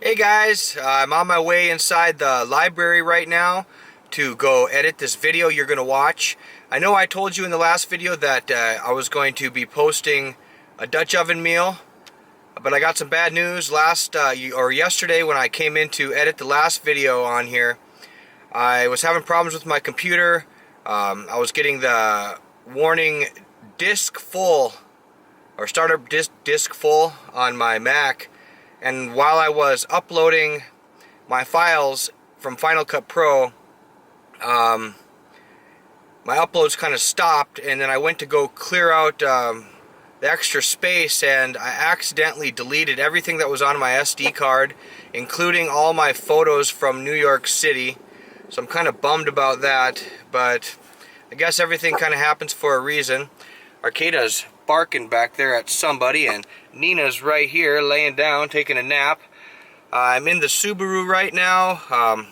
Hey guys, I'm on my way inside the library right now to go edit this video you're going to watch. I know I told you in the last video that I was going to be posting a Dutch oven meal, but I got some bad news yesterday when I came in to edit the last video on here. I was having problems with my computer. I was getting the warning disk full or startup disk full on my Mac, and while I was uploading my files from Final Cut Pro, um, my uploads kind of stopped, and then I went to go clear out the extra space, and I accidentally deleted everything that was on my SD card, including all my photos from New York City. So I'm kind of bummed about that, but I guess everything kind of happens for a reason. Arcada's barking back there at somebody, and Nina's right here laying down taking a nap. I'm in the Subaru right now,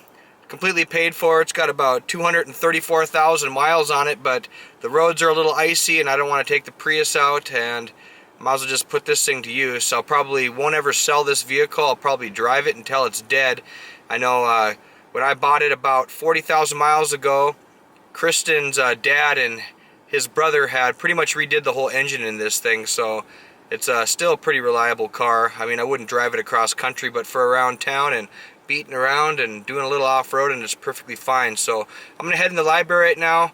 completely paid for. It's got about 234,000 miles on it, but the roads are a little icy and I don't want to take the Prius out, and I might as well just put this thing to use. So I probably won't ever sell this vehicle. I'll probably drive it until it's dead. I know when I bought it about 40,000 miles ago, Kristen's dad and his brother had pretty much redid the whole engine in this thing, so it's still a pretty reliable car. I mean, I wouldn't drive it across country, but for around town and beating around and doing a little off-road, and it's perfectly fine. So I'm gonna head in the library right now,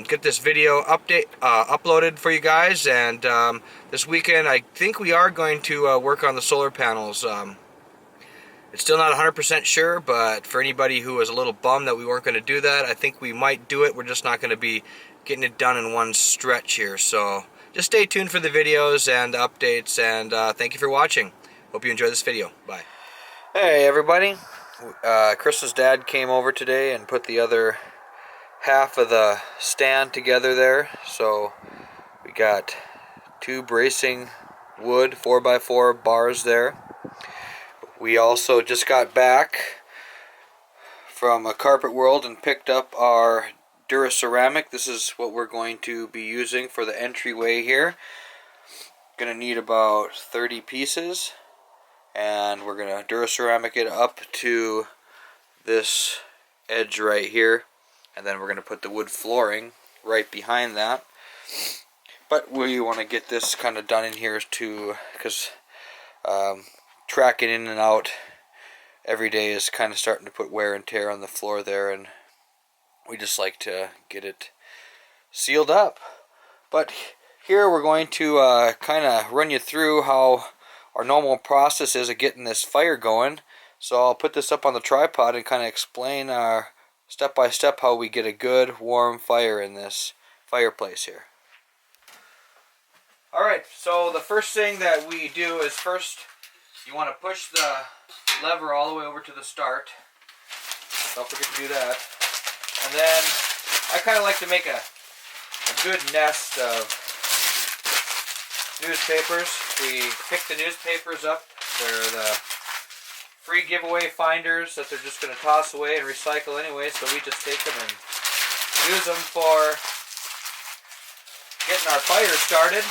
get this video uploaded for you guys, and this weekend I think we are going to work on the solar panels. It's still not 100% sure, but for anybody who was a little bummed that we weren't going to do that, I think we might do it. We're just not going to be getting it done in one stretch here. So just stay tuned for the videos and the updates, and thank you for watching. Hope you enjoy this video. Bye. Hey everybody. Chris's dad came over today and put the other half of the stand together there. So we got two bracing wood 4x4 bars there. We also just got back from a Carpet World and picked up our Duraceramic. This is what we're going to be using for the entryway here. Gonna need about 30 pieces, and we're gonna Duraceramic it up to this edge right here, and then we're gonna put the wood flooring right behind that. But we want to get this kind of done in here too, because tracking in and out every day is kind of starting to put wear and tear on the floor there, and we just like to get it sealed up. But here we're going to kind of run you through how our normal process is of getting this fire going. So I'll put this up on the tripod and kind of explain step by step how we get a good warm fire in this fireplace here. Alright, so the first thing that we do is first you want to push the lever all the way over to the start. Don't forget to do that. And then I kind of like to make a good nest of newspapers. We pick the newspapers up. They're the free giveaway finders that they're just going to toss away and recycle anyway, so we just take them and use them for getting our fire started.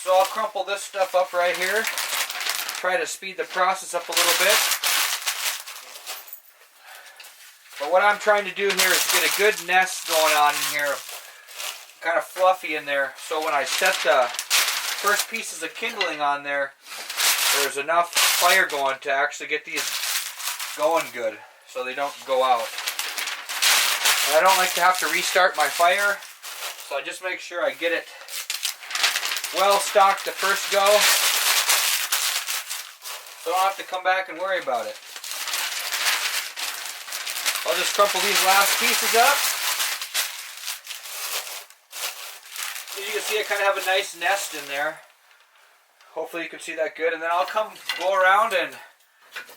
So I'll crumple this stuff up right here. Try to speed the process up a little bit. But what I'm trying to do here is get a good nest going on in here. Kind of fluffy in there. So when I set the first pieces of kindling on there, there's enough fire going to actually get these going good, so they don't go out. And I don't like to have to restart my fire, so I just make sure I get it well stocked the first go, so I don't have to come back and worry about it. I'll just crumple these last pieces up. As you can see, I kind of have a nice nest in there. Hopefully you can see that good. And then I'll go around and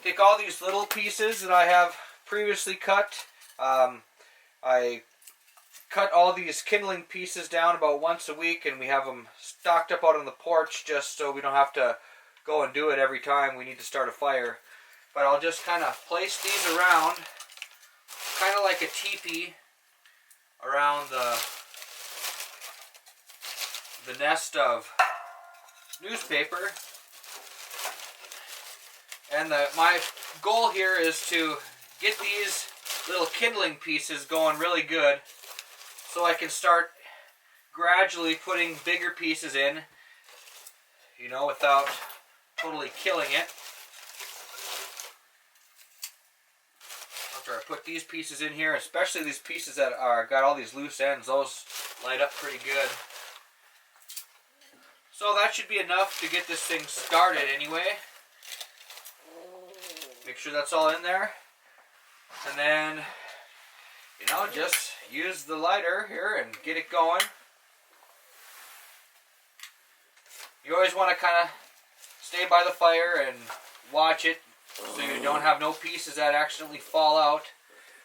take all these little pieces that I have previously cut. I cut all these kindling pieces down about once a week, and we have them stocked up out on the porch just so we don't have to go and do it every time we need to start a fire. But I'll just kind of place these around, kind of like a teepee around the nest of newspaper. And my goal here is to get these little kindling pieces going really good so I can start gradually putting bigger pieces in, you know, without totally killing it. After I put these pieces in here, especially these pieces that are got all these loose ends, those light up pretty good. So that should be enough to get this thing started anyway. Make sure that's all in there. And then, you know, just use the lighter here and get it going. You always want to kind of stay by the fire and watch it so you don't have no pieces that accidentally fall out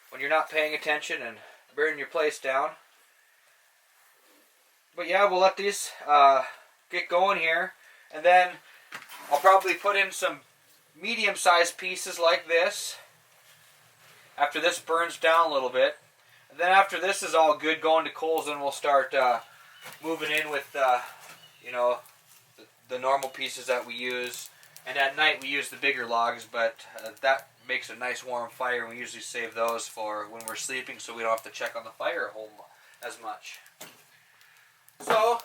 when you're not paying attention and burn your place down. But yeah, we'll let these get going here, and then I'll probably put in some medium-sized pieces like this after this burns down a little bit. And then after this is all good going to coals, then we'll start moving in with you know, the normal pieces that we use. And at night we use the bigger logs, but that makes a nice warm fire, and we usually save those for when we're sleeping so we don't have to check on the fire as much. So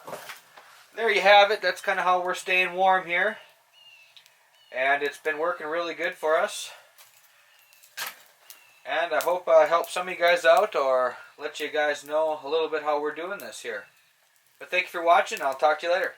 there you have it. That's kind of how we're staying warm here, and it's been working really good for us. And I hope I helped some of you guys out, or let you guys know a little bit how we're doing this here. But thank you for watching. I'll talk to you later.